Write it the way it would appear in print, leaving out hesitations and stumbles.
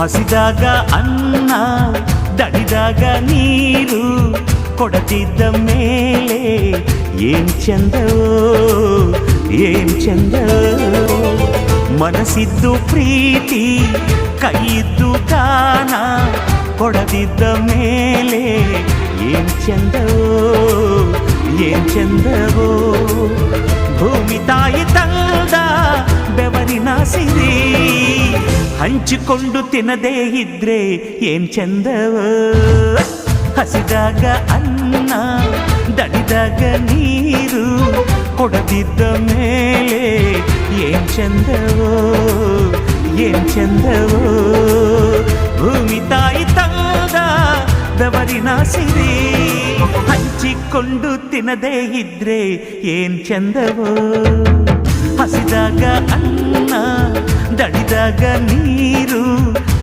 ಹಸಿದಾಗ ಅನ್ನ ದಣಿದಾಗ ನೀರು ಕೊಡದಿದ್ದ ಮೇಲೆ ಏನ್ ಚಂದವೋ ಏನ್ ಚಂದವೋ ಮನಸ್ಸಿದ್ದು ಪ್ರೀತಿ ಕೈಯಿದ್ದು ದಾನ ಕೊಡದಿದ್ದ ಮೇಲೆ ಏನ್ ಚಂದವೋ ಏನ್ ಚಂದವೋ ಭೂಮಿ ತಾಯಿ ತಂದ ಬೆವರಿನ ಸಿರಿ ಹಂಚಿಕೊಂಡು ತಿನ್ನದೇ ಇದ್ರೆ ಏನ್ ಚಂದವೋ ಹಸಿದಾಗ ಅನ್ನ ದಣಿದಾಗ ನೀರು ಕೊಡದಿದ್ದ ಮೇಲೆ ಏನ್ ಚಂದವೋ ಏನ್ ಚಂದವೋ ಭೂಮಿ ತಾಯಿ ತಂದ ಬೆವರಿನ ಸಿರಿ ಹಂಚಿಕೊಂಡು ತಿನ್ನದೇ ಇದ್ರೆ ಏನ್ ಚಂದವೋ ಹಸಿದಾಗ ಅನ್ನ ದಣಿದಾಗ ನೀರು